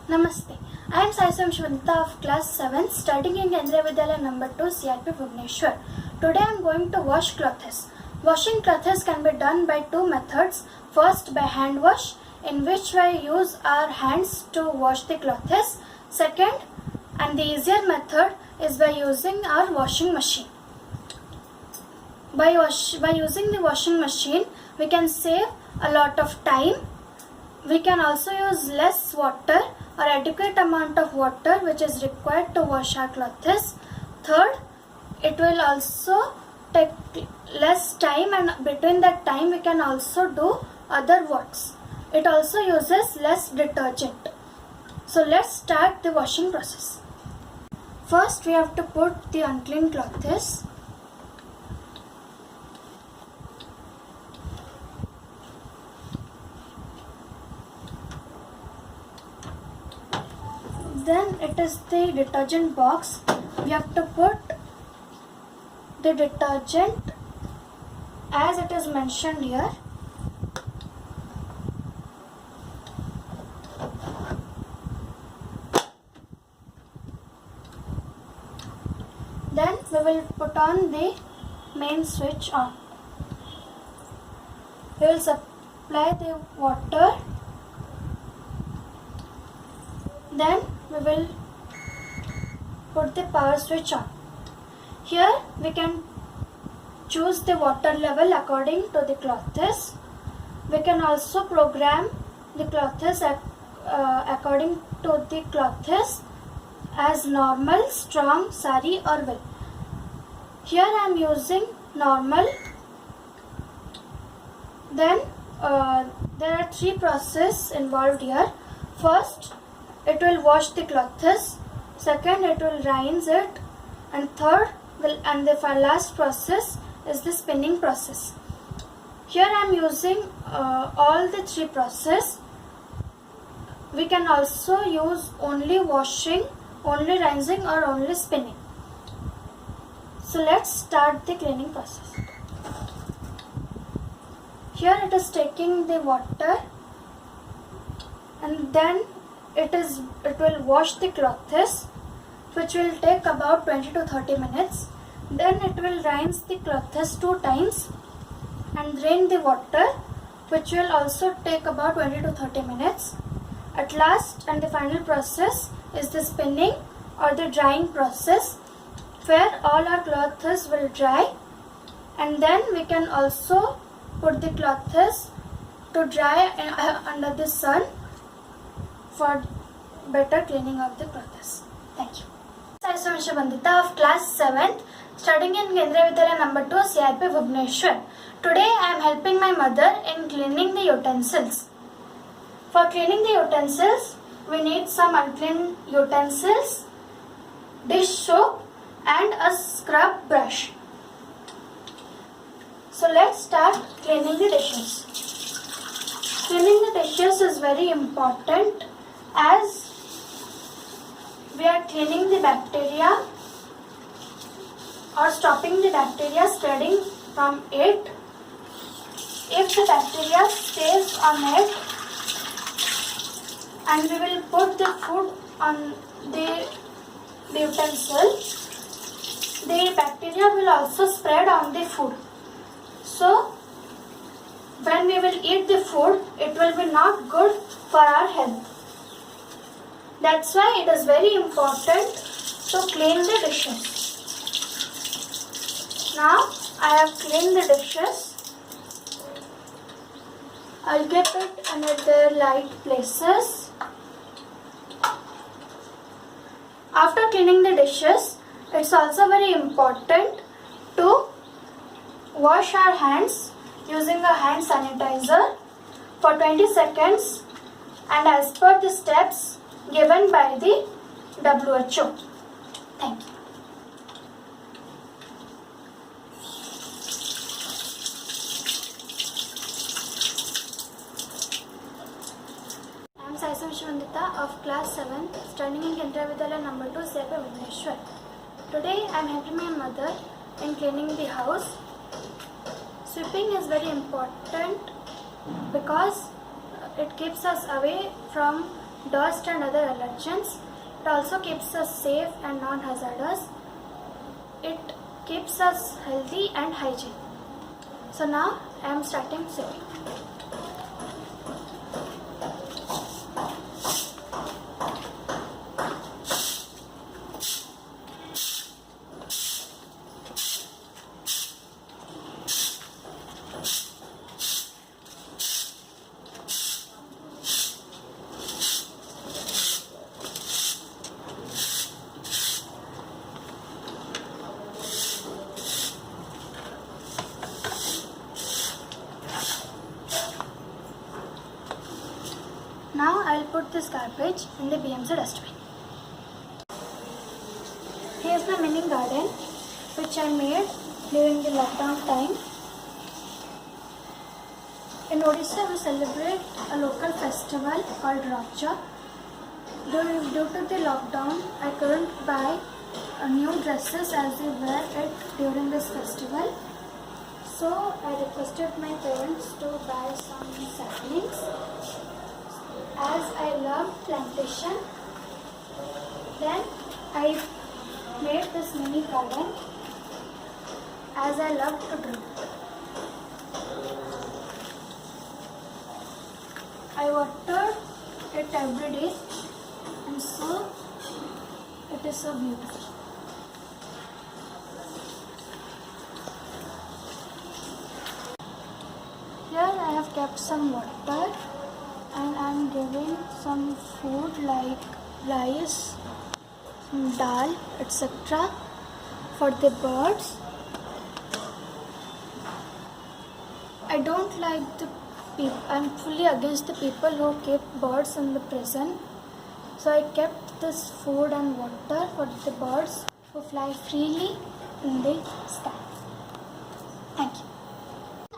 Namaste. I am Sai Shwanta of class 7 studying in Kendriya Vidyalaya number 2 CRP Bhubaneswar. Today I am going to wash clothes. Washing clothes can be done by two methods. First by hand wash, in which we use our hands to wash the clothes. Second, and the easier method, is by using our washing machine. By using the washing machine, we can save a lot of time. We can also use less water or adequate amount of water which is required to wash our clothes. Third, it will also take less time, and between that time we can also do other works. It also uses less detergent. So let's start the washing process. First we have to put the unclean clothes. Then it is the detergent box. We have to put the detergent as it is mentioned here. Then we will put on the main switch on. We will supply the water. Then we will put the power switch on. Here we can choose the water level according to the clothes. We can also program the clothes according to the clothes as normal, strong, sari or wool. Here I am using normal. Then there are three processes involved here. First, it will wash the clothes. Second, it will rinse it. And third, and the last process is the spinning process. Here I am using all the three processes. We can also use only washing, only rinsing or only spinning. So let's start the cleaning process. Here it is taking the water, and then it will wash the clothes, which will take about 20 to 30 minutes. Then it will rinse the clothes 2 times and drain the water, which will also take about 20 to 30 minutes. At last and the final process is the spinning or the drying process, where all our clothes will dry, and then we can also put the clothes to dry under the sun for better cleaning of the clothes. Thank you. I am Shwanta of class 7th studying in Kendriya Vidyalaya number 2 CRP Bhubaneswar. Today I am helping my mother in cleaning the utensils. For cleaning the utensils, we need some unclean utensils, dish soap and a scrub brush. So let's start cleaning the dishes. Cleaning the dishes is very important, as we are cleaning the bacteria or stopping the bacteria spreading from it. If the bacteria stays on it and we will put the food on the utensil, the bacteria will also spread on the food. So when we will eat the food, it will be not good for our health. That's why it is very important to clean the dishes. Now I have cleaned the dishes. I'll keep it under their light places. After cleaning the dishes, it's also very important to wash our hands using a hand sanitizer for 20 seconds and as per the steps given by the WHO. Thank you. I am Sai Shwanta of class 7 studying in Kendriya Vidyalaya number 2 CRP Bhubaneswar. Today I am helping my mother in cleaning the house. Sweeping is very important because it keeps us away from dust and other allergens. It also keeps us safe and non-hazardous. It keeps us healthy and hygiene. So now I am starting sewing. Now I will put this garbage in the BMC dustbin. Here is my mini garden which I made during the lockdown time. In Odisha we celebrate a local festival called Raja. Due to the lockdown I couldn't buy new dresses as they wear it during this festival. So I requested my parents to buy some saplings. As I love plantation, then I made this mini garden as I love to draw. I water it every day and so it is so beautiful. Here I have kept some water and I am giving some food like rice, some dal, etc. for the birds. I don't like the people, I am fully against the people who keep birds in the prison. So I kept this food and water for the birds who fly freely in the sky. Thank you.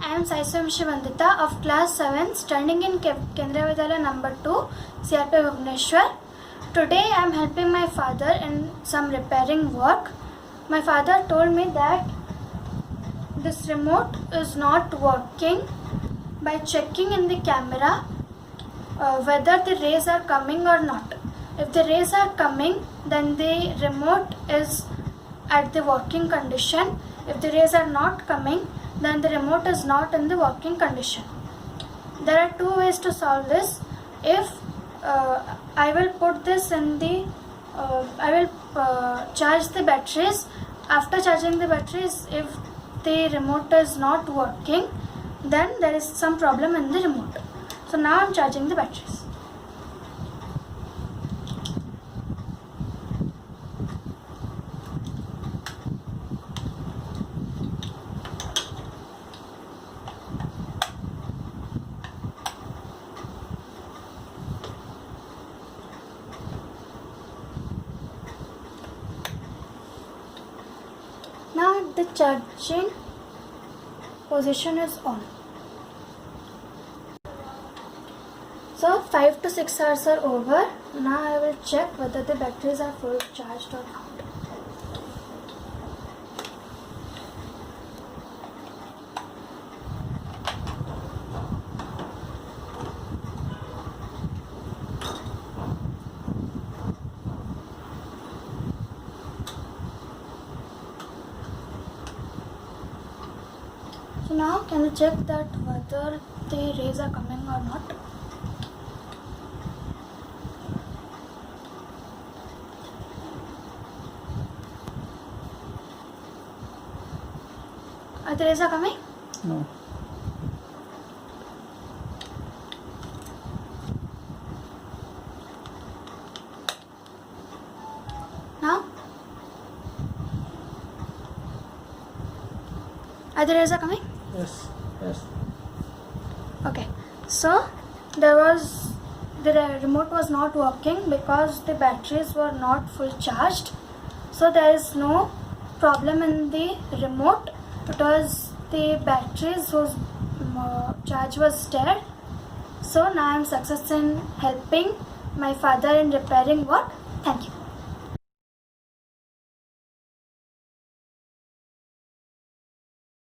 I am Sai Swamshi Vandita of class 7 studying in Kendriya Vidyalaya number 2, CRP Bhubaneswar. Today I am helping my father in some repairing work. My father told me that this remote is not working. By checking in the camera whether the rays are coming or not. If the rays are coming, then the remote is at the working condition. If the rays are not coming, then the remote is not in the working condition. There are two ways to solve this. If I will put this in the, I will charge the batteries. After charging the batteries, if the remote is not working, then there is some problem in the remote. So now I am charging the batteries. Now the charging position is on. So 5 to 6 hours are over. Now I will check whether the batteries are full charged or not. So now can you check that whether the rays are coming or not? Are the rays are coming? No. Now? Are the rays are coming? Yes. Yes. Okay. So the remote was not working because the batteries were not full charged. So there is no problem in the remote. It was the batteries whose charge was dead. So now I am success in helping my father in repairing work. Thank you.